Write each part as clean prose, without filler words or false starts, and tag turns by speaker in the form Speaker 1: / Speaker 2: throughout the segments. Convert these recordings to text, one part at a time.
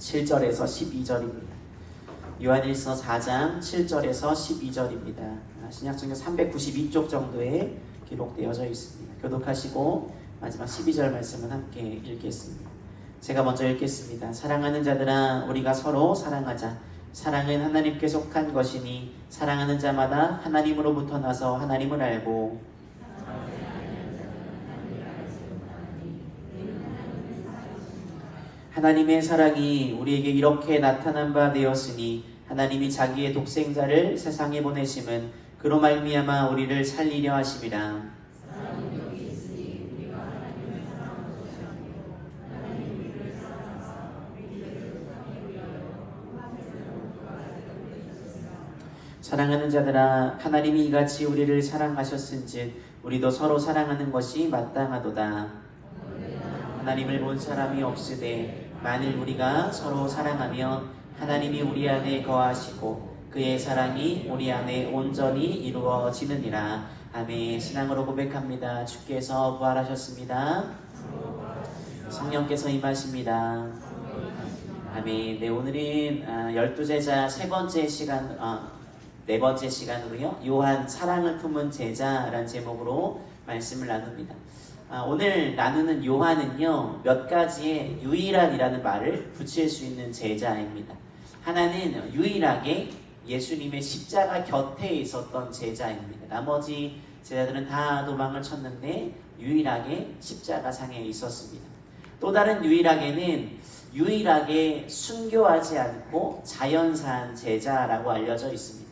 Speaker 1: 7절에서 12절입니다. 요한일서 4장 7절에서 12절입니다. 신약성경 392쪽 정도에 기록되어져 있습니다. 교독하시고 마지막 12절 말씀은 함께 읽겠습니다. 제가 먼저 읽겠습니다. 사랑하는 자들아, 우리가 서로 사랑하자. 사랑은 하나님께 속한 것이니 사랑하는 자마다 하나님으로부터 나서 하나님을 알고 하나님의 사랑이 우리에게 이렇게 나타난 바 되었으니 하나님이 자기의 독생자를 세상에 보내심은 그로 말미암아 우리를 살리려 하심이라. 사랑하는 자들아, 하나님이 이같이 우리를 사랑하셨은즉 우리도 서로 사랑하는 것이 마땅하도다. 하나님을 본 사람이 없으되 만일 우리가 서로 사랑하면 하나님이 우리 안에 거하시고 그의 사랑이 우리 안에 온전히 이루어지느니라. 아멘. 신앙으로 고백합니다. 주께서 부활하셨습니다. 성령께서 임하십니다. 아멘. 네, 오늘은 12제자 네 번째 시간으로요, 요한 사랑을 품은 제자라는 제목으로 말씀을 나눕니다. 오늘 나누는 요한은요, 몇 가지의 유일한이라는 말을 붙일 수 있는 제자입니다. 하나는 유일하게 예수님의 십자가 곁에 있었던 제자입니다. 나머지 제자들은 다 도망을 쳤는데 유일하게 십자가상에 있었습니다. 또 다른 유일하게 순교하지 않고 자연사한 제자라고 알려져 있습니다.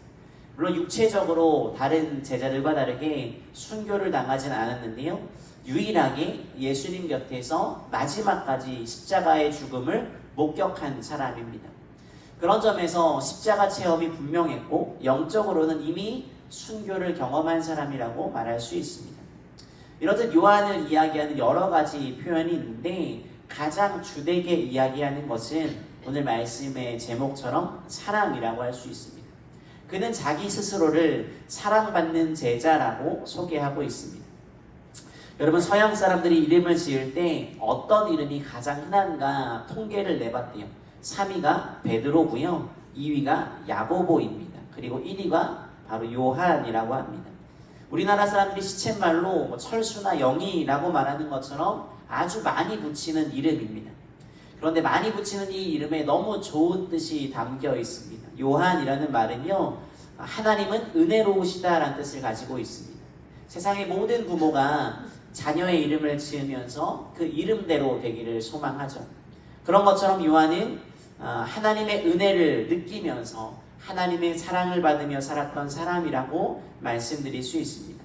Speaker 1: 물론 육체적으로 다른 제자들과 다르게 순교를 당하진 않았는데요, 유일하게 예수님 곁에서 마지막까지 십자가의 죽음을 목격한 사람입니다. 그런 점에서 십자가 체험이 분명했고 영적으로는 이미 순교를 경험한 사람이라고 말할 수 있습니다. 이렇듯 요한을 이야기하는 여러 가지 표현이 있는데 가장 주되게 이야기하는 것은 오늘 말씀의 제목처럼 사랑이라고 할 수 있습니다. 그는 자기 스스로를 사랑받는 제자라고 소개하고 있습니다. 여러분, 서양 사람들이 이름을 지을 때 어떤 이름이 가장 흔한가 통계를 내봤대요. 3위가 베드로고요, 2위가 야고보입니다. 그리고 1위가 바로 요한이라고 합니다. 우리나라 사람들이 시쳇말로 철수나 영희라고 말하는 것처럼 아주 많이 붙이는 이름입니다. 그런데 많이 붙이는 이 이름에 너무 좋은 뜻이 담겨 있습니다. 요한이라는 말은요, 하나님은 은혜로우시다라는 뜻을 가지고 있습니다. 세상의 모든 부모가 자녀의 이름을 지으면서 그 이름대로 되기를 소망하죠. 그런 것처럼 요한은 하나님의 은혜를 느끼면서 하나님의 사랑을 받으며 살았던 사람이라고 말씀드릴 수 있습니다.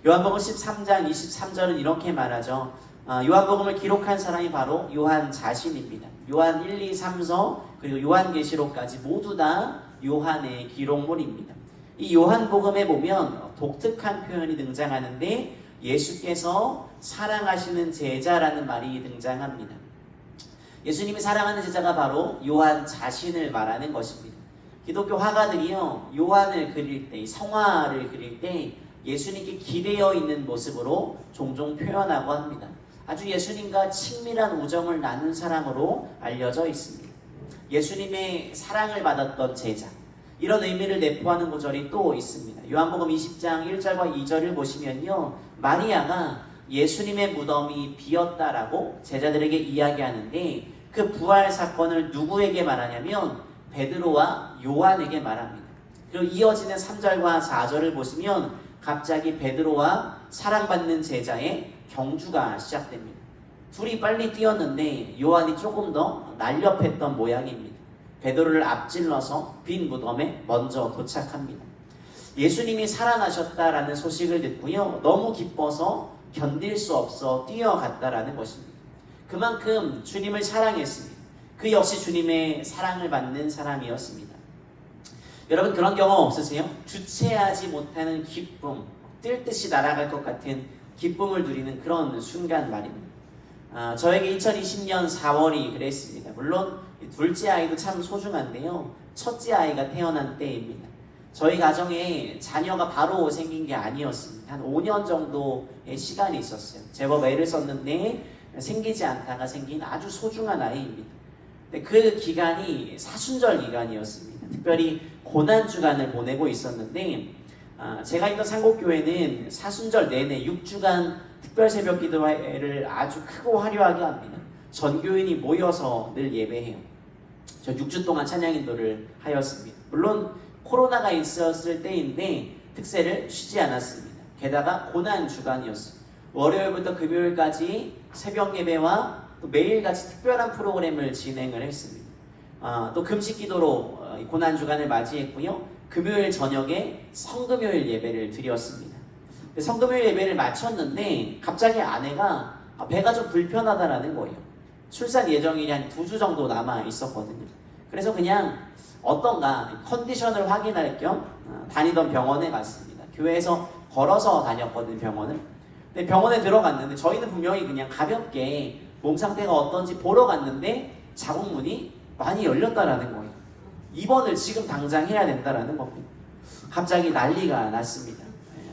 Speaker 1: 요한복음 13장 23절은 이렇게 말하죠. 요한복음을 기록한 사람이 바로 요한 자신입니다. 요한 1, 2, 3서 그리고 요한계시록까지 모두 다 요한의 기록물입니다. 이 요한복음에 보면 독특한 표현이 등장하는데 예수께서 사랑하시는 제자라는 말이 등장합니다. 예수님이 사랑하는 제자가 바로 요한 자신을 말하는 것입니다. 기독교 화가들이요, 요한을 그릴 때, 성화를 그릴 때 예수님께 기대어 있는 모습으로 종종 표현하고 합니다. 아주 예수님과 친밀한 우정을 나눈 사람으로 알려져 있습니다. 예수님의 사랑을 받았던 제자, 이런 의미를 내포하는 구절이 또 있습니다. 요한복음 20장 1절과 2절을 보시면요, 마리아가 예수님의 무덤이 비었다라고 제자들에게 이야기하는데 그 부활 사건을 누구에게 말하냐면 베드로와 요한에게 말합니다. 그리고 이어지는 3절과 4절을 보시면 갑자기 베드로와 사랑받는 제자의 경주가 시작됩니다. 둘이 빨리 뛰었는데 요한이 조금 더 날렵했던 모양입니다. 베드로를 앞질러서 빈 무덤에 먼저 도착합니다. 예수님이 살아나셨다라는 소식을 듣고요, 너무 기뻐서 견딜 수 없어 뛰어갔다라는 것입니다. 그만큼 주님을 사랑했습니다. 그 역시 주님의 사랑을 받는 사람이었습니다. 여러분, 그런 경험 없으세요? 주체하지 못하는 기쁨, 뜰 듯이 날아갈 것 같은 기쁨을 누리는 그런 순간 말입니다. 저에게 2020년 4월이 그랬습니다. 물론 둘째 아이도 참 소중한데요, 첫째 아이가 태어난 때입니다. 저희 가정에 자녀가 바로 생긴 게 아니었습니다. 한 5년 정도의 시간이 있었어요. 제법 애를 썼는데 생기지 않다가 생긴 아주 소중한 아이입니다. 그 기간이 사순절 기간이었습니다. 특별히 고난주간을 보내고 있었는데 제가 있던 상곡교회는 사순절 내내 6주간 특별 새벽 기도회를 아주 크고 화려하게 합니다. 전교인이 모여서 늘 예배해요. 저 6주 동안 찬양인도를 하였습니다. 물론 코로나가 있었을 때인데 특세를 쉬지 않았습니다. 게다가 고난주간이었어요. 월요일부터 금요일까지 새벽 예배와 또 매일같이 특별한 프로그램을 진행을 했습니다. 또 금식기도로 고난주간을 맞이했고요. 금요일 저녁에 성금요일 예배를 드렸습니다. 성금요일 예배를 마쳤는데 갑자기 아내가 배가 좀 불편하다라는 거예요. 출산 예정일이 한 2주 정도 남아 있었거든요. 그래서 그냥 어떤가 컨디션을 확인할 겸 다니던 병원에 갔습니다. 교회에서 걸어서 다녔거든요, 병원을. 근데 병원에 들어갔는데 저희는 분명히 그냥 가볍게 몸 상태가 어떤지 보러 갔는데 자궁문이 많이 열렸다라는 거예요. 입원을 지금 당장 해야 된다라는 겁니다. 갑자기 난리가 났습니다.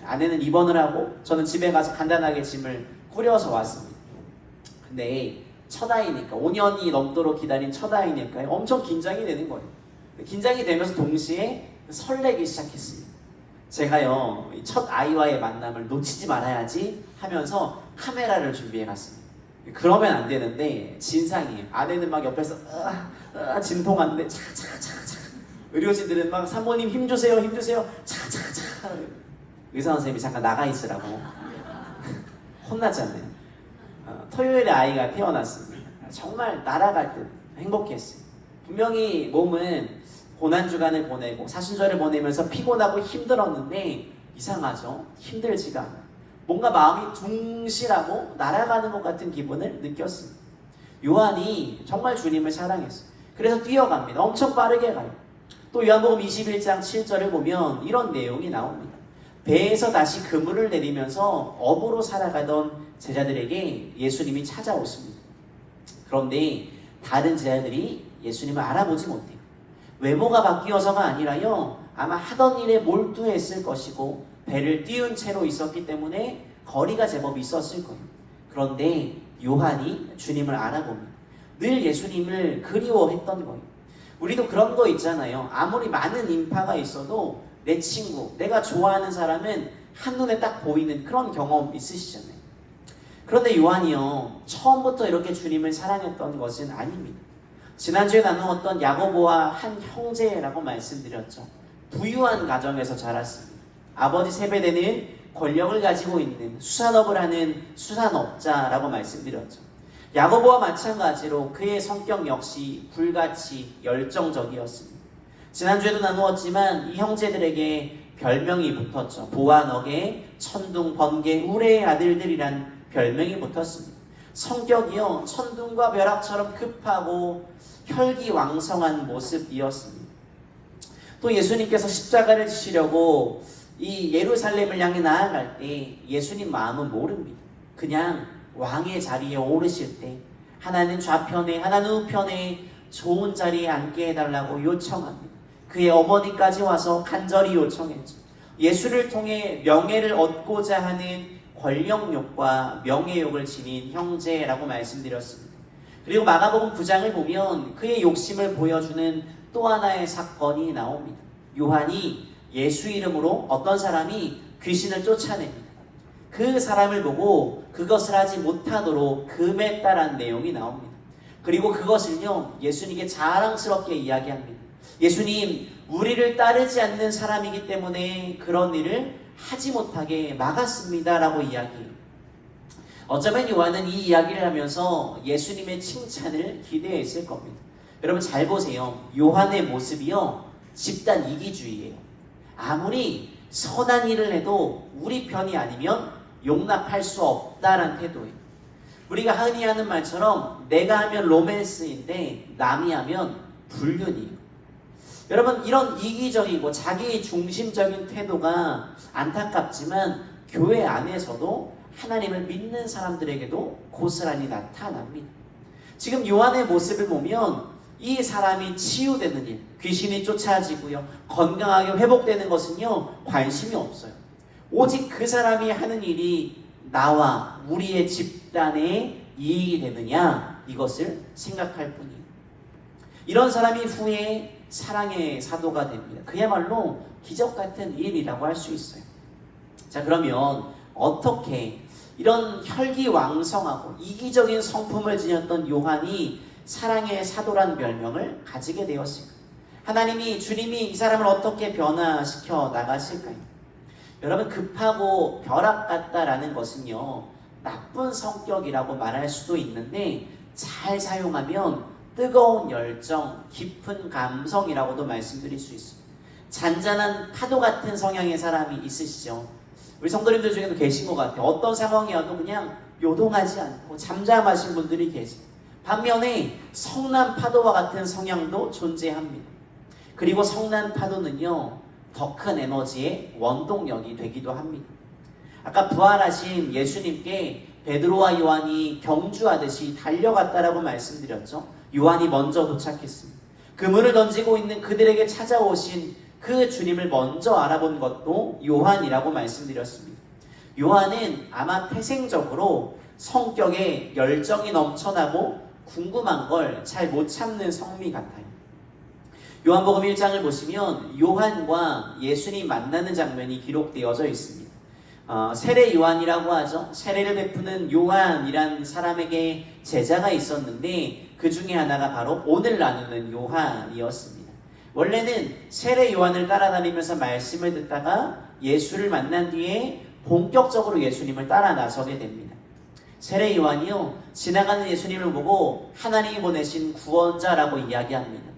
Speaker 1: 아내는 입원을 하고 저는 집에 가서 간단하게 짐을 꾸려서 왔습니다. 근데 첫 아이니까 5년이 넘도록 기다린 첫 아이니까 엄청 긴장이 되는 거예요. 긴장이 되면서 동시에 설레기 시작했습니다. 제가요 첫 아이와의 만남을 놓치지 말아야지 하면서 카메라를 준비해 갔습니다. 그러면 안 되는데 진상이에요. 아내는 막 옆에서 진통하는데 차차차차 의료진들은 막 산모님 힘주세요 힘주세요 차차차 의사 선생님이 잠깐 나가 있으라고 혼났잖아요. 토요일에 아이가 태어났습니다. 정말 날아갈 듯 행복했어요. 분명히 몸은 고난주간을 보내고 사순절을 보내면서 피곤하고 힘들었는데 이상하죠? 힘들지가 않아요. 뭔가 마음이 둥실하고 날아가는 것 같은 기분을 느꼈습니다. 요한이 정말 주님을 사랑했어요. 그래서 뛰어갑니다. 엄청 빠르게 가요. 또 요한복음 21장 7절을 보면 이런 내용이 나옵니다. 배에서 다시 그물을 내리면서 업으로 살아가던 제자들에게 예수님이 찾아오십니다. 그런데 다른 제자들이 예수님을 알아보지 못해요. 외모가 바뀌어서가 아니라요, 아마 하던 일에 몰두했을 것이고 배를 띄운 채로 있었기 때문에 거리가 제법 있었을 거예요. 그런데 요한이 주님을 알아봅니다. 늘 예수님을 그리워했던 거예요. 우리도 그런 거 있잖아요. 아무리 많은 인파가 있어도 내 친구, 내가 좋아하는 사람은 한눈에 딱 보이는 그런 경험 있으시잖아요. 그런데 요한이요, 처음부터 이렇게 주님을 사랑했던 것은 아닙니다. 지난주에 나누었던 야고보와 한 형제라고 말씀드렸죠. 부유한 가정에서 자랐습니다. 아버지 세베대는 권력을 가지고 있는 수산업을 하는 수산업자라고 말씀드렸죠. 야고보와 마찬가지로 그의 성격 역시 불같이 열정적이었습니다. 지난주에도 나누었지만 이 형제들에게 별명이 붙었죠. 보아너게, 천둥, 번개, 우레의 아들들이란 별명이 붙었습니다. 성격이요, 천둥과 벼락처럼 급하고 혈기왕성한 모습이었습니다. 또 예수님께서 십자가를 지시려고 이 예루살렘을 향해 나아갈 때 예수님 마음은 모릅니다. 그냥 왕의 자리에 오르실 때 하나는 좌편에 하나는 우편에 좋은 자리에 앉게 해달라고 요청합니다. 그의 어머니까지 와서 간절히 요청했죠. 예수를 통해 명예를 얻고자 하는 권력욕과 명예욕을 지닌 형제라고 말씀드렸습니다. 그리고 마가복음 9장을 보면 그의 욕심을 보여주는 또 하나의 사건이 나옵니다. 요한이 예수 이름으로 어떤 사람이 귀신을 쫓아냅니다. 그 사람을 보고 그것을 하지 못하도록 금했다라는 내용이 나옵니다. 그리고 그것을요, 예수님께 자랑스럽게 이야기합니다. 예수님, 우리를 따르지 않는 사람이기 때문에 그런 일을 하지 못하게 막았습니다 라고 이야기해요. 어쩌면 요한은 이 이야기를 하면서 예수님의 칭찬을 기대했을 겁니다. 여러분 잘 보세요. 요한의 모습이요, 집단 이기주의예요. 아무리 선한 일을 해도 우리 편이 아니면 용납할 수 없다라는 태도예요. 우리가 흔히 하는 말처럼 내가 하면 로맨스인데 남이 하면 불륜이에요. 여러분 이런 이기적이고 자기 중심적인 태도가 안타깝지만 교회 안에서도 하나님을 믿는 사람들에게도 고스란히 나타납니다. 지금 요한의 모습을 보면 이 사람이 치유되는 일, 귀신이 쫓아지고요, 건강하게 회복되는 것은요 관심이 없어요. 오직 그 사람이 하는 일이 나와 우리의 집단에 이익이 되느냐, 이것을 생각할 뿐이에요. 이런 사람이 후에 사랑의 사도가 됩니다. 그야말로 기적 같은 일이라고 할 수 있어요. 자, 그러면 어떻게 이런 혈기왕성하고 이기적인 성품을 지녔던 요한이 사랑의 사도란 별명을 가지게 되었을까? 주님이 이 사람을 어떻게 변화시켜 나가실까요? 여러분, 급하고 벼락 같다라는 것은요, 나쁜 성격이라고 말할 수도 있는데 잘 사용하면 뜨거운 열정, 깊은 감성이라고도 말씀드릴 수 있습니다. 잔잔한 파도 같은 성향의 사람이 있으시죠? 우리 성도님들 중에도 계신 것 같아요. 어떤 상황이 와도 그냥 요동하지 않고 잠잠하신 분들이 계세요. 반면에 성난 파도와 같은 성향도 존재합니다. 그리고 성난 파도는요, 더 큰 에너지의 원동력이 되기도 합니다. 아까 부활하신 예수님께 베드로와 요한이 경주하듯이 달려갔다라고 말씀드렸죠. 요한이 먼저 도착했습니다. 그물을 던지고 있는 그들에게 찾아오신 그 주님을 먼저 알아본 것도 요한이라고 말씀드렸습니다. 요한은 아마 태생적으로 성격에 열정이 넘쳐나고 궁금한 걸 잘 못 참는 성미 같아요. 요한복음 1장을 보시면 요한과 예수님 만나는 장면이 기록되어져 있습니다. 세례 요한이라고 하죠. 세례를 베푸는 요한이란 사람에게 제자가 있었는데 그 중에 하나가 바로 오늘 나누는 요한이었습니다. 원래는 세례 요한을 따라다니면서 말씀을 듣다가 예수를 만난 뒤에 본격적으로 예수님을 따라 나서게 됩니다. 세례 요한이요, 지나가는 예수님을 보고 하나님이 보내신 구원자라고 이야기합니다.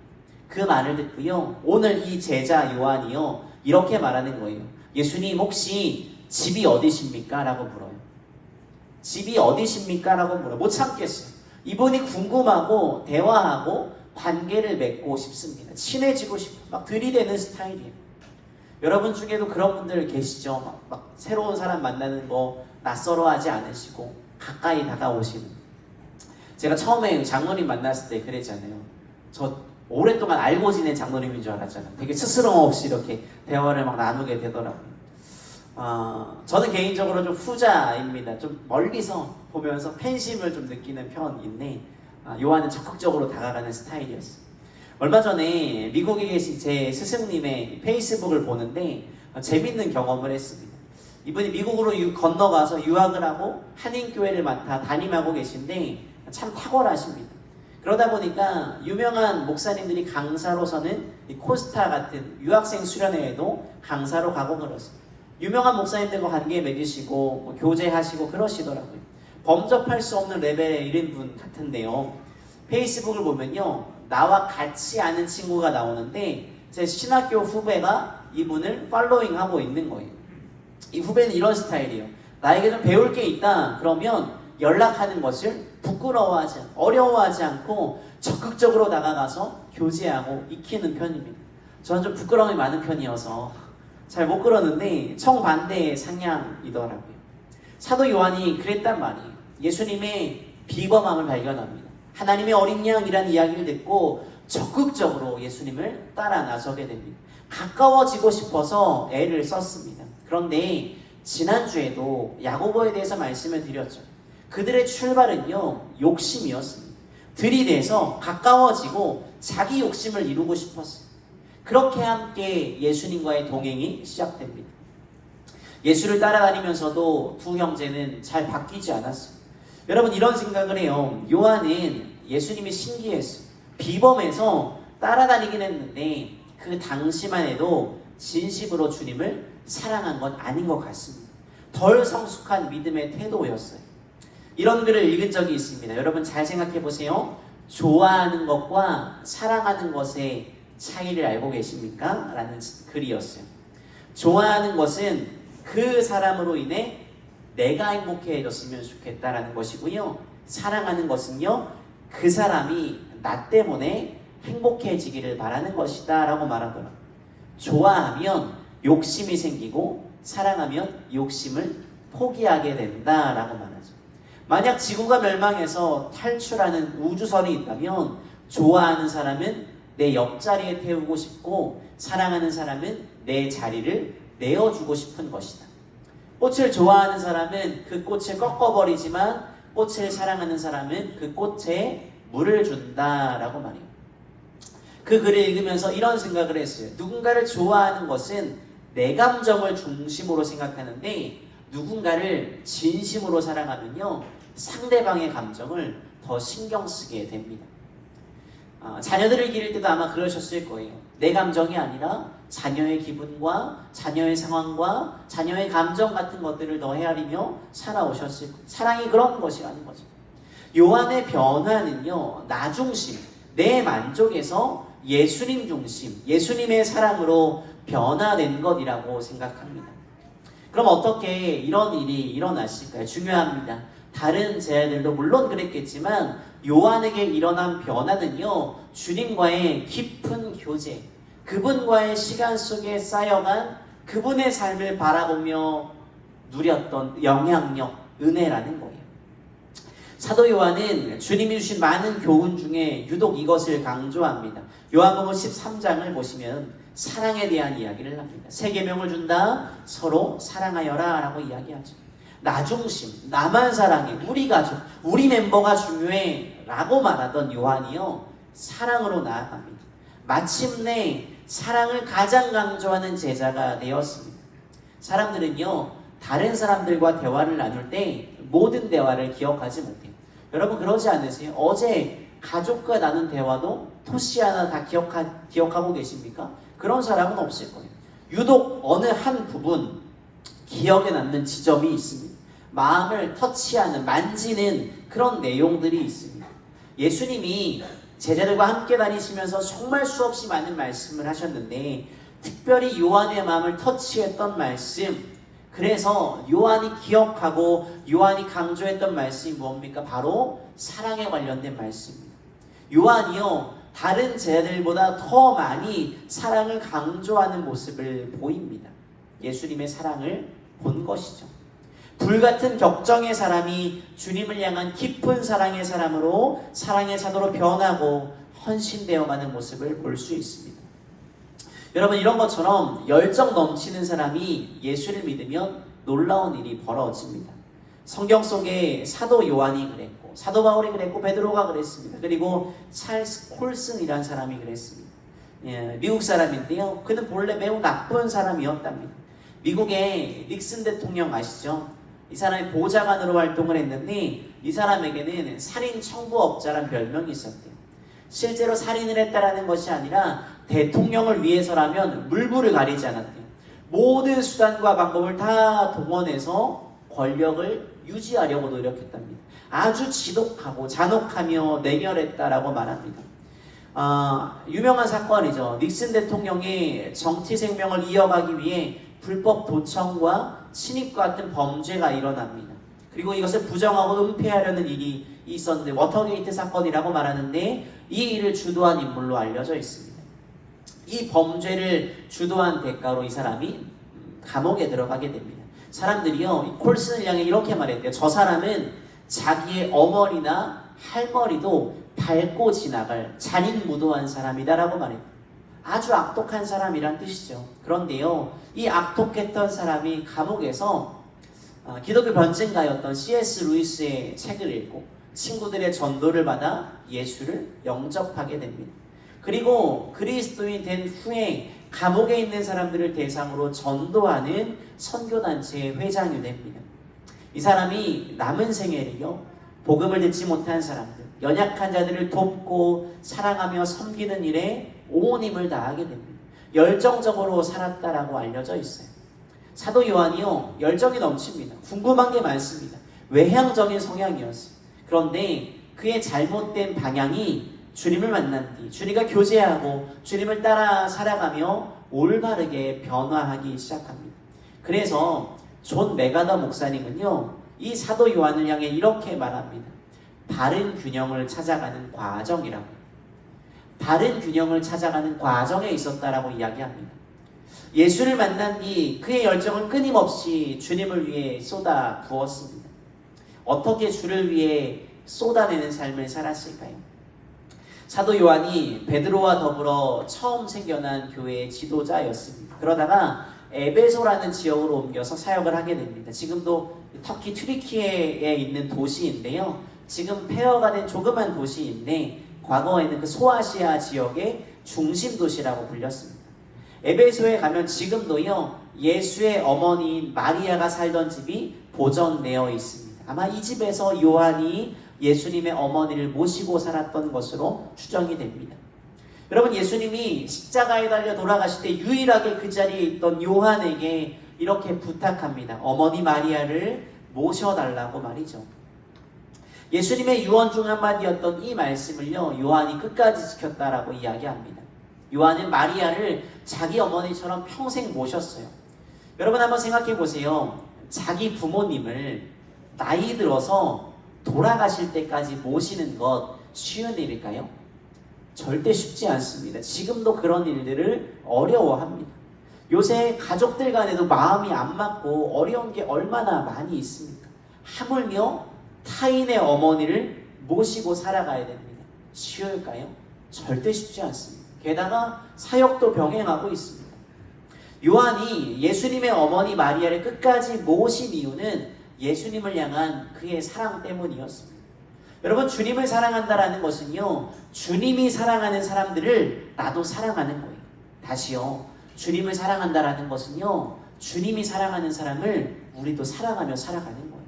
Speaker 1: 그 말을 듣고요, 오늘 이 제자 요한이요, 이렇게 말하는 거예요. 예수님, 혹시 집이 어디십니까? 라고 물어요. 집이 어디십니까? 라고 물어요. 못 참겠어요. 이분이 궁금하고 대화하고 관계를 맺고 싶습니다. 친해지고 싶고 막 들이대는 스타일이에요. 여러분 중에도 그런 분들 계시죠? 막 새로운 사람 만나는 거 낯설어하지 않으시고 가까이 다가오시는. 제가 처음에 장로님 만났을 때 그랬잖아요. 저 오랫동안 알고 지낸 장로님인 줄 알았잖아요. 되게 스스럼 없이 이렇게 대화를 막 나누게 되더라고요. 저는 개인적으로 좀 후자입니다. 좀 멀리서 보면서 팬심을 좀 느끼는 편인데 요한은 적극적으로 다가가는 스타일이었어요. 얼마 전에 미국에 계신 제 스승님의 페이스북을 보는데 재밌는 경험을 했습니다. 이분이 미국으로 건너가서 유학을 하고 한인교회를 맡아 담임하고 계신데 참 탁월하십니다. 그러다 보니까 유명한 목사님들이 강사로서는 코스타 같은 유학생 수련회에도 강사로 가고 그러세요. 유명한 목사님들과 관계 맺으시고 교제하시고 그러시더라고요. 범접할 수 없는 레벨에 이른 분 같은데요. 페이스북을 보면요, 나와 같이 아는 친구가 나오는데 제 신학교 후배가 이분을 팔로잉하고 있는 거예요. 이 후배는 이런 스타일이에요. 나에게 좀 배울 게 있다 그러면 연락하는 것을 부끄러워하지 않고 어려워하지 않고 적극적으로 다가가서 교제하고 익히는 편입니다. 저는 좀 부끄러움이 많은 편이어서 잘 못 그러는데 정반대의 상향이더라고요. 사도 요한이 그랬단 말이에요. 예수님의 비범함을 발견합니다. 하나님의 어린 양이라는 이야기를 듣고 적극적으로 예수님을 따라 나서게 됩니다. 가까워지고 싶어서 애를 썼습니다. 그런데 지난주에도 야고보에 대해서 말씀을 드렸죠. 그들의 출발은요, 욕심이었습니다. 들이대서 가까워지고 자기 욕심을 이루고 싶었어요. 그렇게 함께 예수님과의 동행이 시작됩니다. 예수를 따라다니면서도 두 형제는 잘 바뀌지 않았어요. 여러분, 이런 생각을 해요. 요한은 예수님이 신기했어요. 비범해서 따라다니긴 했는데 그 당시만 해도 진심으로 주님을 사랑한 건 아닌 것 같습니다. 덜 성숙한 믿음의 태도였어요. 이런 글을 읽은 적이 있습니다. 여러분 잘 생각해 보세요. 좋아하는 것과 사랑하는 것의 차이를 알고 계십니까? 라는 글이었어요. 좋아하는 것은 그 사람으로 인해 내가 행복해졌으면 좋겠다라는 것이고요. 사랑하는 것은요, 그 사람이 나 때문에 행복해지기를 바라는 것이다 라고 말하더라고요. 좋아하면 욕심이 생기고 사랑하면 욕심을 포기하게 된다라고 말하죠. 만약 지구가 멸망해서 탈출하는 우주선이 있다면 좋아하는 사람은 내 옆자리에 태우고 싶고 사랑하는 사람은 내 자리를 내어주고 싶은 것이다. 꽃을 좋아하는 사람은 그 꽃을 꺾어버리지만 꽃을 사랑하는 사람은 그 꽃에 물을 준다라고 말해요. 그 글을 읽으면서 이런 생각을 했어요. 누군가를 좋아하는 것은 내 감정을 중심으로 생각하는데 누군가를 진심으로 사랑하면요, 상대방의 감정을 더 신경 쓰게 됩니다. 자녀들을 기를 때도 아마 그러셨을 거예요. 내 감정이 아니라 자녀의 기분과 자녀의 상황과 자녀의 감정 같은 것들을 더 헤아리며 살아오셨을 거예요. 사랑이 그런 것이라는 거죠. 요한의 변화는요, 나 중심, 내 만족에서 예수님 중심, 예수님의 사랑으로 변화된 것이라고 생각합니다. 그럼 어떻게 이런 일이 일어났을까요? 중요합니다. 다른 제자들도 물론 그랬겠지만 요한에게 일어난 변화는요, 주님과의 깊은 교제, 그분과의 시간 속에 쌓여간 그분의 삶을 바라보며 누렸던 영향력, 은혜라는 거예요. 사도 요한은 주님이 주신 많은 교훈 중에 유독 이것을 강조합니다. 요한복음 13장을 보시면 사랑에 대한 이야기를 합니다. 새 계명을 준다, 서로 사랑하여라 라고 이야기하죠. 나 중심, 나만 사랑해, 우리 가족, 우리 멤버가 중요해 라고 말하던 요한이요, 사랑으로 나아갑니다. 마침내 사랑을 가장 강조하는 제자가 되었습니다. 사람들은요, 다른 사람들과 대화를 나눌 때 모든 대화를 기억하지 못해요. 여러분 그러지 않으세요? 어제 가족과 나눈 대화도 토시 하나 다 기억하고 계십니까? 그런 사람은 없을 거예요. 유독 어느 한 부분 기억에 남는 지점이 있습니다. 마음을 터치하는, 만지는 그런 내용들이 있습니다. 예수님이 제자들과 함께 다니시면서 정말 수없이 많은 말씀을 하셨는데 특별히 요한의 마음을 터치했던 말씀, 그래서 요한이 기억하고 요한이 강조했던 말씀이 뭡니까? 바로 사랑에 관련된 말씀입니다. 요한이요, 다른 제자들보다 더 많이 사랑을 강조하는 모습을 보입니다. 예수님의 사랑을 본 것이죠. 불같은 격정의 사람이 주님을 향한 깊은 사랑의 사람으로 사랑의 사도로 변하고 헌신되어가는 모습을 볼 수 있습니다. 여러분 이런 것처럼 열정 넘치는 사람이 예수를 믿으면 놀라운 일이 벌어집니다. 성경 속에 사도 요한이 그랬고 사도 바울이 그랬고 베드로가 그랬습니다. 그리고 찰스 콜슨이라는 사람이 그랬습니다. 미국 사람인데요, 그는 본래 매우 나쁜 사람이었답니다. 미국의 닉슨 대통령 아시죠? 이 사람이 보좌관으로 활동을 했는데 이 사람에게는 살인 청부업자란 별명이 있었대요. 실제로 살인을 했다라는 것이 아니라 대통령을 위해서라면 물불을 가리지 않았대요. 모든 수단과 방법을 다 동원해서 권력을 유지하려고 노력했답니다. 아주 지독하고 잔혹하며 냉혈했다라고 말합니다. 유명한 사건이죠. 닉슨 대통령의 정치 생명을 이어가기 위해 불법 도청과 침입과 같은 범죄가 일어납니다. 그리고 이것을 부정하고 은폐하려는 일이 있었는데 워터게이트 사건이라고 말하는데 이 일을 주도한 인물로 알려져 있습니다. 이 범죄를 주도한 대가로 이 사람이 감옥에 들어가게 됩니다. 사람들이요, 콜슨을 향해 이렇게 말했대요. 저 사람은 자기의 어머니나 할머니도 밟고 지나갈 잔인무도한 사람이다라고 말했대요. 아주 악독한 사람이란 뜻이죠. 그런데요, 이 악독했던 사람이 감옥에서 기독교 변증가였던 C.S. 루이스의 책을 읽고 친구들의 전도를 받아 예수를 영접하게 됩니다. 그리고 그리스도인 된 후에 감옥에 있는 사람들을 대상으로 전도하는 선교단체의 회장이 됩니다. 이 사람이 남은 생애를요, 복음을 듣지 못한 사람들, 연약한 자들을 돕고 사랑하며 섬기는 일에 온 힘을 다하게 됩니다. 열정적으로 살았다라고 알려져 있어요. 사도 요한이요, 열정이 넘칩니다. 궁금한 게 많습니다. 외향적인 성향이었어요. 그런데 그의 잘못된 방향이 주님을 만난 뒤 주님과 교제하고 주님을 따라 살아가며 올바르게 변화하기 시작합니다. 그래서 존 메가더 목사님은요, 이 사도 요한을 향해 이렇게 말합니다. 바른 균형을 찾아가는 과정이라고. 바른 균형을 찾아가는 과정에 있었다라고 이야기합니다. 예수를 만난 뒤 그의 열정을 끊임없이 주님을 위해 쏟아 부었습니다. 어떻게 주를 위해 쏟아내는 삶을 살았을까요? 사도 요한이 베드로와 더불어 처음 생겨난 교회의 지도자였습니다. 그러다가 에베소라는 지역으로 옮겨서 사역을 하게 됩니다. 지금도 터키 튀르키예에 있는 도시인데요. 지금 폐허가 된 조그만 도시인데 과거에는 그 소아시아 지역의 중심 도시라고 불렸습니다. 에베소에 가면 지금도요, 예수의 어머니인 마리아가 살던 집이 보존되어 있습니다. 아마 이 집에서 요한이 예수님의 어머니를 모시고 살았던 것으로 추정이 됩니다. 여러분, 예수님이 십자가에 달려 돌아가실 때 유일하게 그 자리에 있던 요한에게 이렇게 부탁합니다. 어머니 마리아를 모셔달라고 말이죠. 예수님의 유언 중 한마디였던 이 말씀을요, 요한이 끝까지 지켰다라고 이야기합니다. 요한은 마리아를 자기 어머니처럼 평생 모셨어요. 여러분 한번 생각해 보세요. 자기 부모님을 나이 들어서 돌아가실 때까지 모시는 것 쉬운 일일까요? 절대 쉽지 않습니다. 지금도 그런 일들을 어려워합니다. 요새 가족들 간에도 마음이 안 맞고 어려운 게 얼마나 많이 있습니까? 하물며 타인의 어머니를 모시고 살아가야 됩니다. 쉬울까요? 절대 쉽지 않습니다. 게다가 사역도 병행하고 있습니다. 요한이 예수님의 어머니 마리아를 끝까지 모신 이유는 예수님을 향한 그의 사랑 때문이었습니다. 여러분, 주님을 사랑한다라는 것은요, 주님이 사랑하는 사람들을 나도 사랑하는 거예요. 다시요, 주님을 사랑한다라는 것은요, 주님이 사랑하는 사람을 우리도 사랑하며 살아가는 거예요.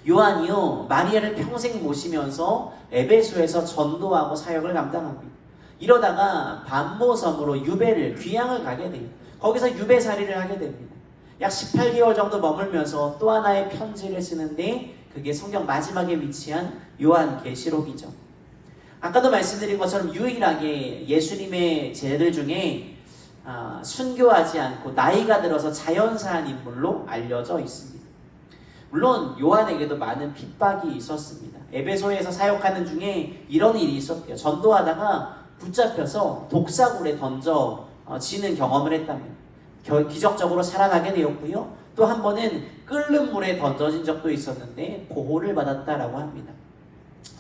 Speaker 1: 요한이요, 마리아를 평생 모시면서 에베소에서 전도하고 사역을 감당합니다. 이러다가 반모섬으로 유배를, 귀향을 가게 돼요. 거기서 유배살이를 하게 됩니다. 약 18개월 정도 머물면서 또 하나의 편지를 쓰는데 그게 성경 마지막에 위치한 요한계시록이죠. 아까도 말씀드린 것처럼 유일하게 예수님의 제자들 중에 순교하지 않고 나이가 들어서 자연사한 인물로 알려져 있습니다. 물론 요한에게도 많은 핍박이 있었습니다. 에베소에서 사역하는 중에 이런 일이 있었대요. 전도하다가 붙잡혀서 독사굴에 던져지는 경험을 했답니다. 기적적으로 살아나게 되었고요. 또 한 번은 끓는 물에 던져진 적도 있었는데 보호를 받았다라고 합니다.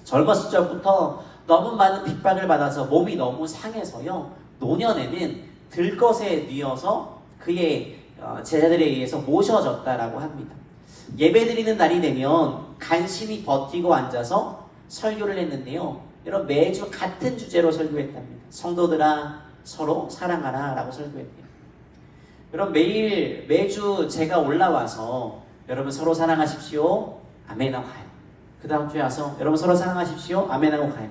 Speaker 1: 젊었을 적부터 너무 많은 핍박을 받아서 몸이 너무 상해서요, 노년에는 들것에 뉘어서 그의 제자들에 의해서 모셔졌다라고 합니다. 예배드리는 날이 되면 간신히 버티고 앉아서 설교를 했는데요, 여러분, 매주 같은 주제로 설교했답니다. 성도들아 서로 사랑하라 라고 설교했대요. 여러분, 매주 제가 올라와서 여러분 서로 사랑하십시오, 아멘 하고 가요. 그 다음 주에 와서 여러분 서로 사랑하십시오, 아멘 하고 가요.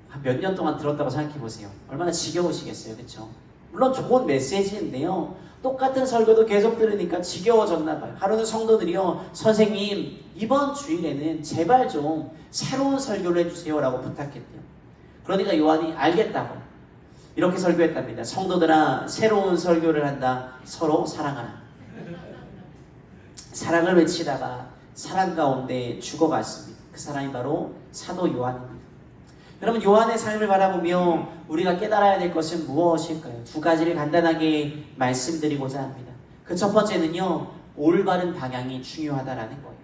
Speaker 1: 한 몇 년 동안 들었다고 생각해 보세요. 얼마나 지겨우시겠어요, 그렇죠? 물론 좋은 메시지인데요, 똑같은 설교도 계속 들으니까 지겨워졌나 봐요. 하루는 성도들이요, 선생님 이번 주일에는 제발 좀 새로운 설교를 해주세요 라고 부탁했대요. 그러니까 요한이 알겠다고 이렇게 설교했답니다. 성도들아, 새로운 설교를 한다. 서로 사랑하라. 사랑을 외치다가 사랑 가운데 죽어갔습니다. 그 사람이 바로 사도 요한입니다. 여러분, 요한의 삶을 바라보며 우리가 깨달아야 될 것은 무엇일까요? 두 가지를 간단하게 말씀드리고자 합니다. 그 첫 번째는요, 올바른 방향이 중요하다라는 거예요.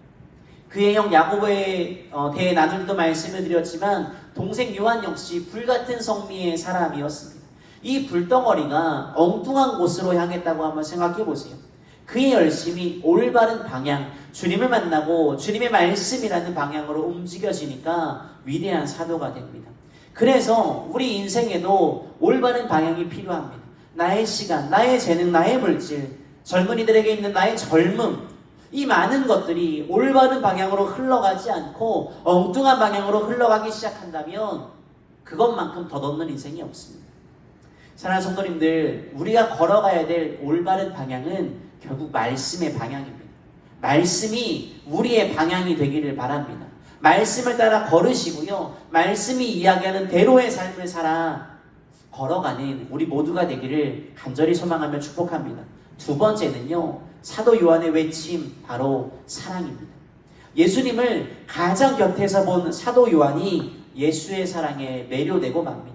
Speaker 1: 그의 형 야고보에 대해 나눌도 말씀을 드렸지만 동생 요한 역시 불같은 성미의 사람이었습니다. 이 불덩어리가 엉뚱한 곳으로 향했다고 한번 생각해 보세요. 그의 열심이 올바른 방향, 주님을 만나고 주님의 말씀이라는 방향으로 움직여지니까 위대한 사도가 됩니다. 그래서 우리 인생에도 올바른 방향이 필요합니다. 나의 시간, 나의 재능, 나의 물질, 젊은이들에게 있는 나의 젊음, 이 많은 것들이 올바른 방향으로 흘러가지 않고 엉뚱한 방향으로 흘러가기 시작한다면 그것만큼 덧없는 인생이 없습니다. 사랑하는 성도님들, 우리가 걸어가야 될 올바른 방향은 결국 말씀의 방향입니다. 말씀이 우리의 방향이 되기를 바랍니다. 말씀을 따라 걸으시고요, 말씀이 이야기하는 대로의 삶을 살아 걸어가는 우리 모두가 되기를 간절히 소망하며 축복합니다. 두 번째는요, 사도 요한의 외침, 바로 사랑입니다. 예수님을 가장 곁에서 본 사도 요한이 예수의 사랑에 매료되고 맙니다.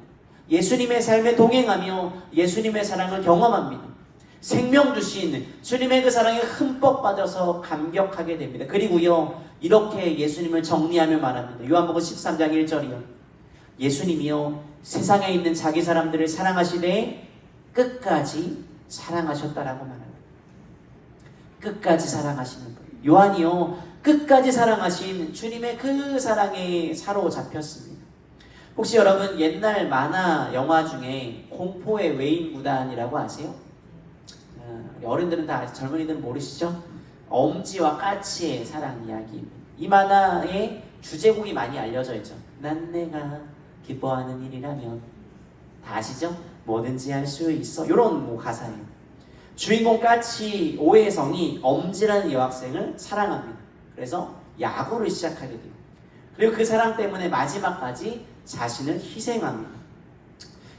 Speaker 1: 예수님의 삶에 동행하며 예수님의 사랑을 경험합니다. 생명 주신 주님의 그 사랑에 흠뻑 빠져서 감격하게 됩니다. 그리고요, 이렇게 예수님을 정리하며 말합니다. 요한복음 13장 1절이요. 예수님이요, 세상에 있는 자기 사람들을 사랑하시되 끝까지 사랑하셨다라고 말합니다. 끝까지 사랑하시는 거예요. 요한이요, 끝까지 사랑하신 주님의 그 사랑에 사로잡혔습니다. 혹시 여러분 옛날 만화 영화 중에 공포의 외인구단이라고 아세요? 어른들은 다 아직 젊은이들은 모르시죠? 엄지와 까치의 사랑 이야기. 이 만화의 주제곡이 많이 알려져 있죠. 난 내가 기뻐하는 일이라면, 다 아시죠? 뭐든지 할 수 있어. 이런 가사예요. 주인공 까치 오해성이 엄지라는 여학생을 사랑합니다. 그래서 야구를 시작하게 돼요. 그리고 그 사랑 때문에 마지막까지 자신을 희생합니다.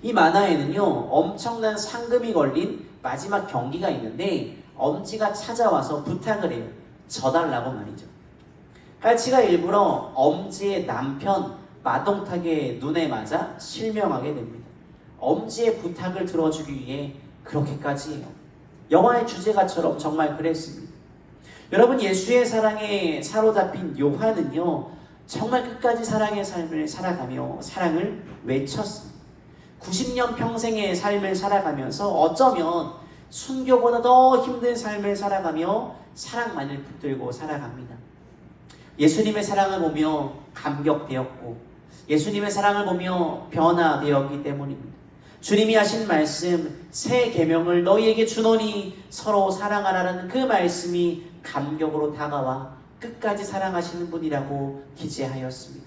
Speaker 1: 이 만화에는요, 엄청난 상금이 걸린 마지막 경기가 있는데 엄지가 찾아와서 부탁을 해요. 져달라고 말이죠. 깔치가 일부러 엄지의 남편 마동탁의 눈에 맞아 실명하게 됩니다. 엄지의 부탁을 들어주기 위해 그렇게까지 해요. 영화의 주제가처럼 정말 그랬습니다. 여러분, 예수의 사랑에 사로잡힌 요한은요, 정말 끝까지 사랑의 삶을 살아가며 사랑을 외쳤습니다. 90년 평생의 삶을 살아가면서 어쩌면 순교보다 더 힘든 삶을 살아가며 사랑만을 붙들고 살아갑니다. 예수님의 사랑을 보며 감격되었고 예수님의 사랑을 보며 변화되었기 때문입니다. 주님이 하신 말씀, 새 계명을 너희에게 주노니 서로 사랑하라는 그 말씀이 감격으로 다가와 끝까지 사랑하시는 분이라고 기재하였습니다.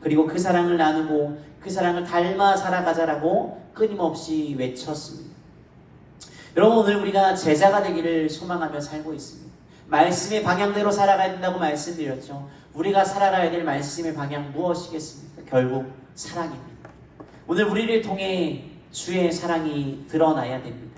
Speaker 1: 그리고 그 사랑을 나누고 그 사랑을 닮아 살아가자라고 끊임없이 외쳤습니다. 여러분, 오늘 우리가 제자가 되기를 소망하며 살고 있습니다. 말씀의 방향대로 살아가야 된다고 말씀드렸죠. 우리가 살아가야 될 말씀의 방향 무엇이겠습니까? 결국 사랑입니다. 오늘 우리를 통해 주의 사랑이 드러나야 됩니다.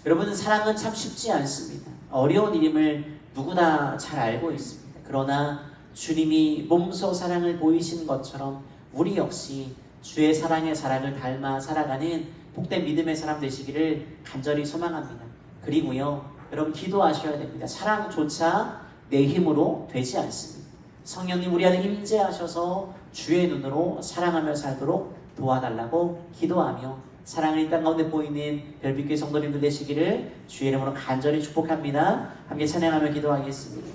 Speaker 1: 여러분, 사랑은 참 쉽지 않습니다. 어려운 일임을 누구나 잘 알고 있습니다. 그러나 주님이 몸소 사랑을 보이신 것처럼 우리 역시 주의 사랑의 사랑을 닮아 살아가는 복된 믿음의 사람 되시기를 간절히 소망합니다. 그리고요, 여러분 기도하셔야 됩니다. 사랑조차 내 힘으로 되지 않습니다. 성령님 우리 안에 임재하셔서 주의 눈으로 사랑하며 살도록 도와달라고 기도하며 사랑을 이 땅 가운데 보이는 별빛교회 성도님들 되시기를 주의 이름으로 간절히 축복합니다. 함께 찬양하며 기도하겠습니다.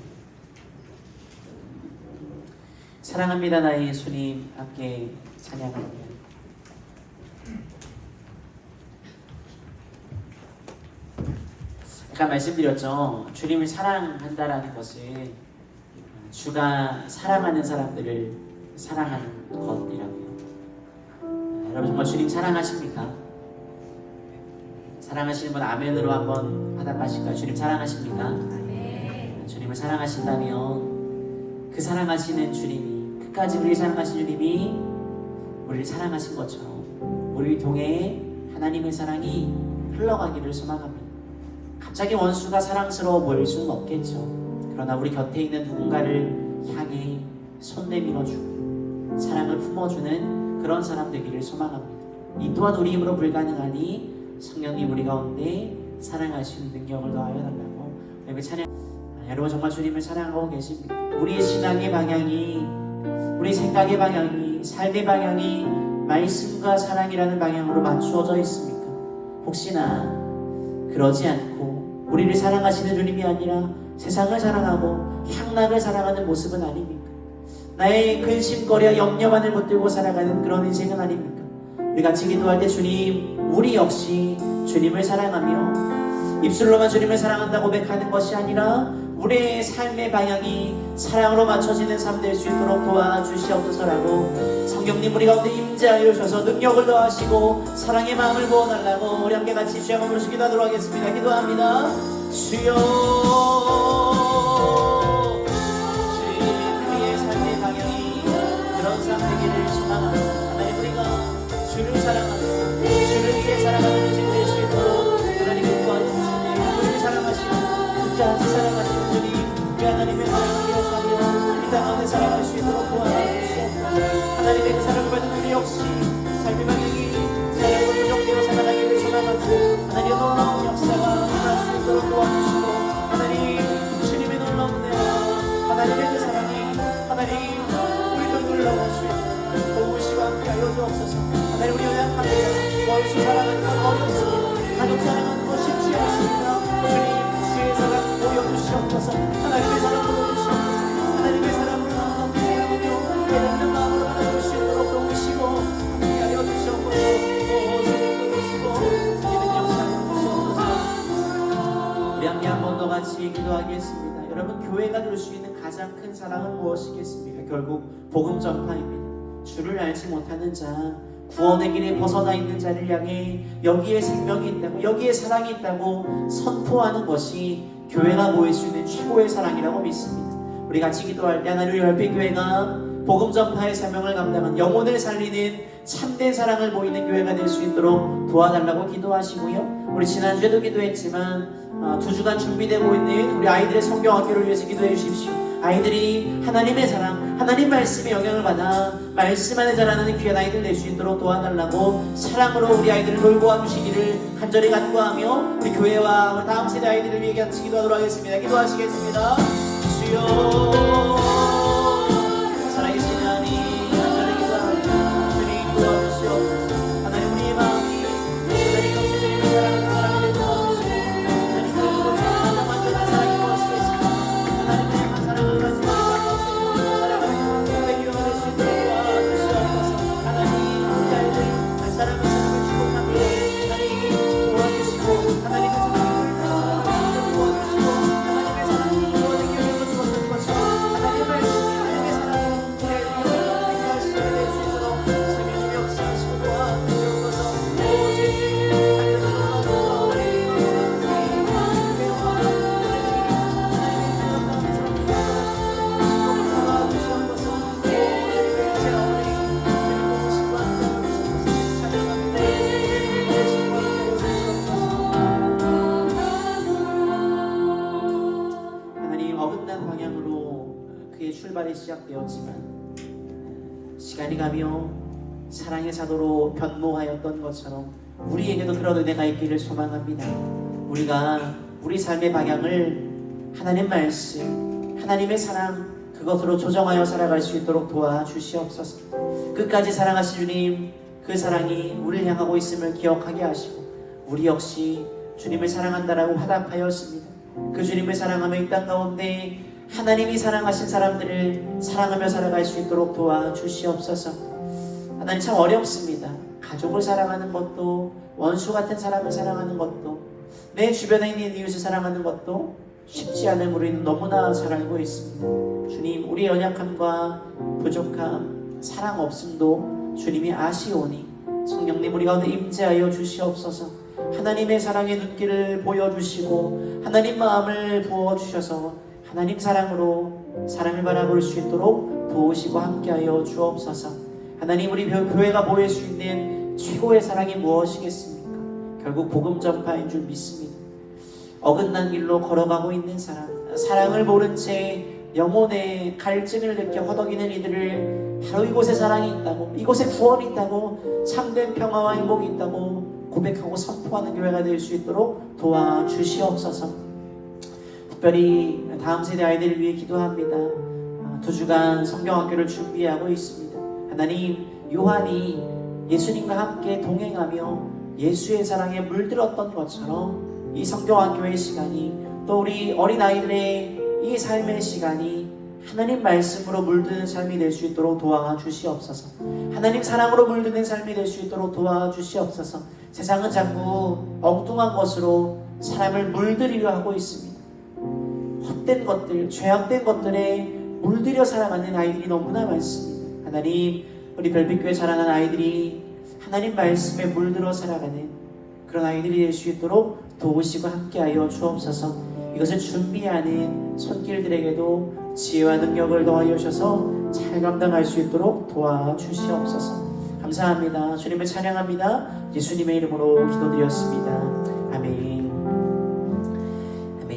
Speaker 1: 사랑합니다 나의 예수님, 함께 찬양합니다. 아까 말씀드렸죠. 주님을 사랑한다라는 것은 주가 사랑하는 사람들을 사랑하는 것이라고요. 여러분 정말 주님 사랑하십니까? 사랑하시는 분 아멘으로 한번 화답하실까요? 주님 사랑하십니까? 아멘. 주님을 사랑하신다면 그 사랑하시는 주님이, 끝까지 우리를 사랑하신 주님이 우리를 사랑하신 것처럼 우리를 통해 하나님의 사랑이 흘러가기를 소망합니다. 갑자기 원수가 사랑스러워 보일 수는 없겠죠. 그러나 우리 곁에 있는 누군가를 향해 손 내밀어주고 사랑을 품어주는 그런 사람 되기를 소망합니다. 이 또한 우리 힘으로 불가능하니 성령님 우리 가운데 사랑하시는 능력을 더하여 달라고 여러분 찬양. 여러분 정말 주님을 사랑하고 계십니다. 우리의 신앙의 방향이, 우리 생각의 방향이, 삶의 방향이 말씀과 사랑이라는 방향으로 맞추어져 있습니까? 혹시나 그러지 않고 우리를 사랑하시는 주님이 아니라 세상을 사랑하고 향락을 사랑하는 모습은 아닙니까? 나의 근심거리와 염려만을 붙들고 살아가는 그런 인생은 아닙니까? 우리 같이 기도할 때 주님, 우리 역시 주님을 사랑하며 입술로만 주님을 사랑한다고 고백하는 것이 아니라 우리의 삶의 방향이 사랑으로 맞춰지는 삶 될 수 있도록 도와주시옵소서라고 성령님 우리 가운데 임재하여 주셔서 능력을 더하시고 사랑의 마음을 부어달라고 우리 함께 같이 주여 부르시 기도하도록 하겠습니다. 기도합니다. 주여, 주님 우리의 삶의 방향이 그런 삶 되기를 소망합니다. 하나님 우리가 주를 사랑하고 주를 위해 살아가는 인생 될 수 있도록 하나님을 도와주시니 우리를 사랑하시고 끝까지 사랑하시는 주님, 우리 하나님의 사랑을 기억하며 이 땅 가운데 살아갈 수 있도록 도와주시옵소서. 하나님의 그 사랑을 받은 우리 역시 삶의 방향이 사랑으로 부족되어 살아가기를 소망하고 하나님의 놀라운 역사가 일어날 수 있도록 도와주시고 하나님 주님의 놀라운 은혜와 하나님의 그 사랑이 하나님 우리를 눌러갈 수 있도록 도우시고 함께하여 주옵소서. 하나님 우리 연약합니다. 원수 사랑하는 건 어렵습니다. 가족 사랑하는 건 쉽지 않습니다. 주님 주의 사랑 보여주시옵소서. 하나님의 사랑 보여주시옵소서. 하나님의 사랑으로 나아가며 깨닫는 마음으로 하나님을 수 있도록 함께 기도하겠습니다. 여러분, 교회가 줄 수 있는 가장 큰 사랑은 무엇이겠습니까? 결국 복음 전파입니다. 주를 알지 못하는 자, 구원의 길에 벗어나 있는 자를 향해 여기에 생명이 있다고, 여기에 사랑이 있다고 선포하는 것이 교회가 보일 수 있는 최고의 사랑이라고 믿습니다. 우리 같이 기도할 때 하나님, 우리 별빛교회가 복음 전파의 사명을 감당한 영혼을 살리는 참된 사랑을 보이는 교회가 될 수 있도록 도와달라고 기도하시고요. 우리 지난주에도 기도했지만 2주간 준비되고 있는 우리 아이들의 성경 학교를 위해서 기도해 주십시오. 아이들이 하나님의 사랑, 하나님 말씀의 영향을 받아 말씀 안에 자라나는 귀한 아이들 될 수 있도록 도와달라고 사랑으로 우리 아이들을 돌보아 주시기를 간절히 간구하며 우리 교회와 우리 다음 세대 아이들을 위해 같이 기도하도록 하겠습니다. 기도하시겠습니다. 주여, 살아계신 하나님, 간절히 기도합니다. 주님 도와주시옵소서. 하나님, 우리의 마음이 하나님 없으시는 사랑을 도와주시고 하나님 우리의 가장 완전한 사랑이 무엇이겠습니까? 하나님의 사랑을 가지고 사랑을 공백기가 될 수 있도록 도와주시옵소서. 하나님, 우리 아이들 한 사람을 축복합니다. 하나님 도와주시고 하나님의 사랑을 도와주시고 하나님의 사랑이 구원의 교회로 주어진 것처럼 하나님의 말씀이 하나님의 사랑이 우리 아이들에게 행할 수 있도록 주님이 역사하시고 도와주시옵소서. 하나님, 어긋난 방향으로 그의 출발이 시작되었지만 시간이 가며 사랑의 사도로 변모하였던 것처럼 우리에게도 그런 은혜가 있기를 소망합니다. 우리가 우리 삶의 방향을 하나님 말씀, 하나님의 사랑, 그것으로 조정하여 살아갈 수 있도록 도와주시옵소서. 끝까지 사랑하신 주님, 그 사랑이 우리를 향하고 있음을 기억하게 하시고 우리 역시 주님을 사랑한다라고 화답하였습니다. 그 주님을 사랑하며 이 땅 가운데 하나님이 사랑하신 사람들을 사랑하며 살아갈 수 있도록 도와주시옵소서. 하나님, 참 어렵습니다. 가족을 사랑하는 것도, 원수 같은 사람을 사랑하는 것도, 내 주변에 있는 이웃을 사랑하는 것도 쉽지 않은 우리는 너무나 잘 알고 있습니다. 주님, 우리의 연약함과 부족함, 사랑 없음도 주님이 아시오니 성령님 우리 가운데 임재하여 주시옵소서. 하나님의 사랑의 눈길을 보여주시고 하나님 마음을 부어주셔서 하나님 사랑으로 사랑을 바라볼 수 있도록 도우시고 함께하여 주옵소서. 하나님, 우리 교회가 보일 수 있는 최고의 사랑이 무엇이겠습니까? 결국 복음 전파인 줄 믿습니다. 어긋난 길로 걸어가고 있는 사람, 사랑을 모른 채 영혼의 갈증을 느껴 허덕이는 이들을 바로 이곳에 사랑이 있다고, 이곳에 구원이 있다고, 참된 평화와 행복이 있다고 고백하고 선포하는 교회가 될 수 있도록 도와주시옵소서. 특별히 다음 세대 아이들을 위해 기도합니다. 2주간 성경학교를 준비하고 있습니다. 하나님, 요한이 예수님과 함께 동행하며 예수의 사랑에 물들었던 것처럼 이 성경학교의 시간이, 또 우리 어린아이들의 이 삶의 시간이 하나님 말씀으로 물드는 삶이 될 수 있도록 도와주시옵소서. 하나님 사랑으로 물드는 삶이 될 수 있도록 도와주시옵소서. 세상은 자꾸 엉뚱한 것으로 사람을 물들이려 하고 있습니다. 헛된 것들, 죄악된 것들에 물들여 살아가는 아이들이 너무나 많습니다. 하나님, 우리 별빛교회 자라는 아이들이 하나님 말씀에 물들어 살아가는 그런 아이들이 될 수 있도록 도우시고 함께하여 주옵소서. 이것을 준비하는 손길들에게도 지혜와 능력을 더하여 주셔서 잘 감당할 수 있도록 도와주시옵소서. 감사합니다. 주님을 찬양합니다. 예수님의 이름으로 기도드렸습니다. 아멘.